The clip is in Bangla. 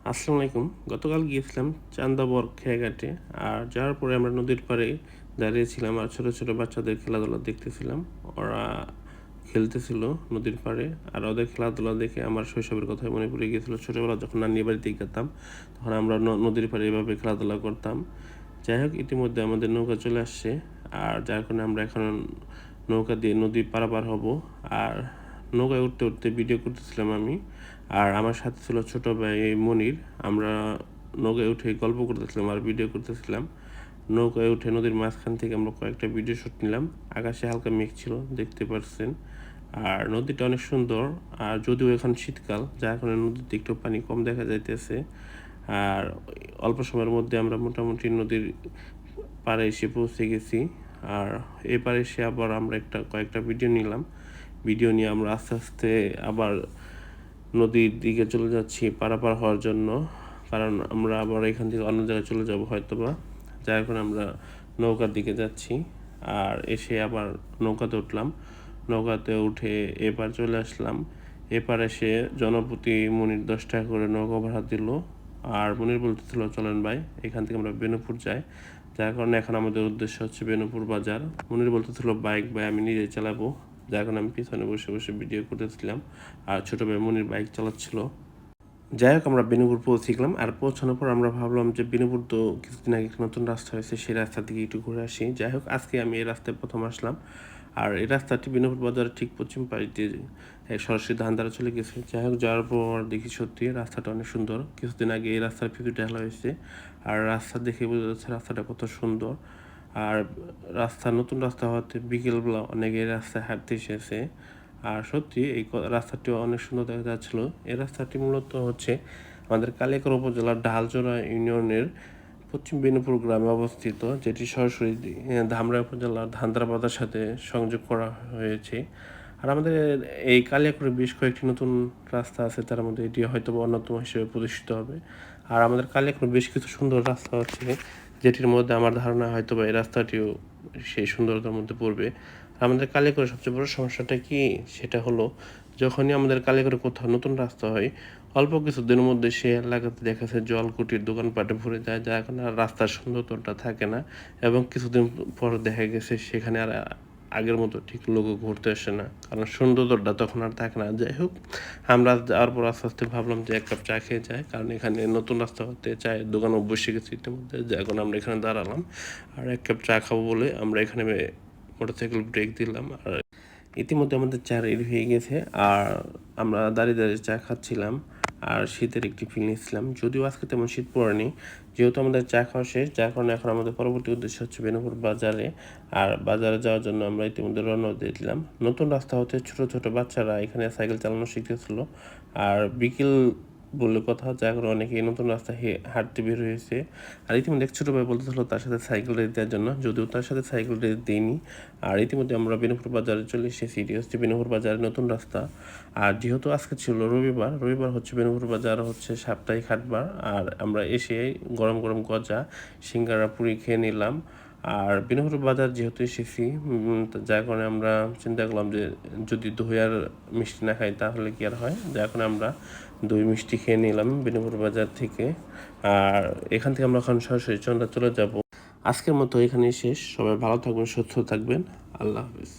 আসসালামু আলাইকুম। গতকাল গিয়েছিলাম চান্দাবর খেয়াঘাটে। আর যাওয়ার পরে আমরা নদীর পাড়ে দাঁড়িয়েছিলাম আর ছোট, ছোট বাচ্চাদের খেলাধুলা দেখতেছিলাম। ওরা খেলতেছিল নদীর পাড়ে। আর ওদের খেলাধুলা দেখে আমার শৈশবের কথাই মনে পড়ে গিয়েছিল। ছোটবেলায় যখন নানির বাড়িতে যেতাম, তখন আমরা নদীর পাড়ে এভাবে খেলাধুলা করতাম। যাই হোক, ইতিমধ্যে আমাদের নৌকা চলে আসছে। আর যার কারণে আমরা এখন নৌকা দিয়ে নদী পারাপার হব। আর নৌকায় উঠতে উঠতে ভিডিও করতেছিলাম আমি। আর আমার সাথে ছিল ছোট ভাই মনির। আমরা নৌকায় উঠে গল্প করতেছিলাম আর ভিডিও করতেছিলাম। নৌকায় উঠে নদীর মাঝখান থেকে আমরা কয়েকটা ভিডিও শুট নিলাম। আকাশে হালকা মেঘ ছিল, দেখতে পারছেন। আর নদীটা অনেক সুন্দর। আর যদিও এখন শীতকাল, যার কারণে নদীতে একটু পানি কম দেখা যাইতেছে। আর অল্প সময়ের মধ্যে আমরা মোটামুটি নদীর পাড়ে এসে পৌঁছে গেছি। আর এই পাড়ে এসে আবার আমরা কয়েকটা ভিডিও নিলাম। ভিডিও নিয়ে আমরা আস্তে আস্তে আবার নদীর দিকে চলে যাচ্ছি পারাপার হওয়ার জন্য। কারণ আমরা আবার এখান থেকে অন্য জায়গায় চলে যাব হয়তোবা। যার কারণে আমরা নৌকার দিকে যাচ্ছি। আর এসে আবার নৌকাতে উঠলাম। নৌকাতে উঠে এপার চলে আসলাম। এপার এসে জনপ্রতি মনির 10 টাকা করে নৌকা ভাড়া দিল। আর মনির বলতেছিল, চলেন ভাই, এখান থেকে আমরা বেনুপুর যাই। যার কারণে এখন আমাদের উদ্দেশ্য হচ্ছে বেনুপুর বাজার। মনির বলতেছিল, বাইক ভাই আমি নিজেই চালাবো। যার কারণে আমি পিছনে বসে বসে ভিডিও করতেছিলাম। আর ছোটো ভাই মনির বাইক চালাচ্ছিল। যাই হোক, আমরা বেনুপুর পৌঁছে গেলাম। আর পৌঁছানোর পর আমরা ভাবলাম যে বেনুপুর তো কিছুদিন আগে একটা নতুন রাস্তা হয়েছে, সেই রাস্তা থেকে একটু ঘুরে আসি। যাই হোক, আজকে আমি এই রাস্তায় প্রথম আসলাম। আর এই রাস্তাটি বেনুপুর বাজারের ঠিক পশ্চিম পাশ দিয়ে সরাসরি ধানদারা চলে গেছে। যাই হোক, যাওয়ার পর দেখি সত্যি রাস্তাটা অনেক সুন্দর। কিছুদিন আগে এই রাস্তার ভিতরে ঢালা হয়েছে। আর রাস্তা দেখে বোঝা যাচ্ছে রাস্তাটা কত সুন্দর। আর নতুন রাস্তা হওয়াতে বিকেলবেলা অনেকে এই রাস্তায় হাঁটতে এসেছে। আর সত্যি এই রাস্তাটিও অনেক সুন্দর দেখা যাচ্ছিল। এই রাস্তাটি মূলত হচ্ছে আমাদের কালিয়াকৈর উপজেলার ঢালচড়া ইউনিয়নের পশ্চিম বেনুপুর গ্রামে অবস্থিত, যেটি সরাসরি ধামরা উপজেলার ধান্দ্রা বাজার সাথে সংযোগ করা হয়েছে। আর আমাদের এই কালিয়াকৈরে বেশ কয়েকটি নতুন রাস্তা আছে, তার মধ্যে এটি হয়তো অন্যতম হিসেবে প্রতিষ্ঠিত হবে। আর আমাদের কালিয়াকৈরে বেশ কিছু সুন্দর রাস্তা আছে, যেটির মধ্যে আমার ধারণা হয়তো বা এই রাস্তাটিও সেই সুন্দরতার মধ্যে পড়বে। আমাদের কালিয়াকৈরে সবচেয়ে বড় সমস্যাটা কি, সেটা হলো যখনই আমাদের কালিয়াকৈরে কোথাও নতুন রাস্তা হয়, অল্প কিছুদিনের মধ্যে সে এলাকাতে দেখা যায় জলকুটির দোকানপাটে ভরে যায়, যার কারণে আর রাস্তার সৌন্দর্যটা থাকে না। এবং কিছুদিন পর দেখা গেছে সেখানে আর আগের মতো ঠিক লোকও ঘুরতে আসে না, কারণ সৌন্দর্যটা তখন আর থাকে না। যাই হোক, আমরা যাওয়ার পর আস্তে আস্তে ভাবলাম যে এক কাপ চা খেয়ে যায়, কারণ এখানে নতুন রাস্তা হতে চায়ের দোকানও বসে গেছে ইতিমধ্যে। এখন আমরা এখানে দাঁড়ালাম আর এক কাপ চা খাবো বলে আমরা এখানে মোটরসাইকেল ব্রেক দিলাম। আর ইতিমধ্যে আমাদের চা রেডি হয়ে গেছে। আর আমরা দাঁড়িয়ে দাঁড়িয়ে চা খাচ্ছিলাম আর শীতের একটি ফিল নিচ্ছিলাম। যদিও আজকে তেমন শীত পড়েনি, যেহেতু আমাদের চা খাওয়া শেষ, যার কারণে এখন আমাদের পরবর্তী উদ্দেশ্য হচ্ছে বেনুপুর বাজারে। আর বাজারে যাওয়ার জন্য আমরা ইতিমধ্যে রওনা দিয়ে দিলাম। নতুন রাস্তা হতে ছোট ছোট বাচ্চারা এখানে সাইকেল চালানো শিখতেছিল। আর বিকেল বলে কথা, যার কারণে অনেকেই নতুন রাস্তা হাঁটতে বের হয়েছে। আর ইতিমধ্যে এক ছোটো ভাই বলতেছিল তার সাথে সাইকেল রেস দেওয়ার জন্য, যদিও তার সাথে সাইকেল রেস দিইনি। আর ইতিমধ্যে আমরা বেনুপুর বাজারে চলে এসেছি। এটি হচ্ছে বেনুপুর বাজারের নতুন রাস্তা। আর যেহেতু আজকে ছিল রবিবার, রবিবার হচ্ছে বেনুপুর বাজার হচ্ছে সাপ্তাহিক হাটবার। আর আমরা এসে গরম গরম গজা, সিঙ্গারা, পুরি খেয়ে নিলাম। আর বেনুপুর বাজার যেহেতু এসেছি, যার কারণে আমরা চিন্তা করলাম যে যদি দই আর মিষ্টি না খাই তাহলে কি আর হয়, যার কারণে আমরা দই মিষ্টি খেয়ে নিলাম বেনুপুর বাজার থেকে। আর এখান থেকে আমরা এখন সরাসরি চন্দ্রা চলে যাব। আজকের মতো এখানেই শেষ। সবাই ভালো থাকবেন, সুস্থ থাকবেন। আল্লাহ হাফিজ।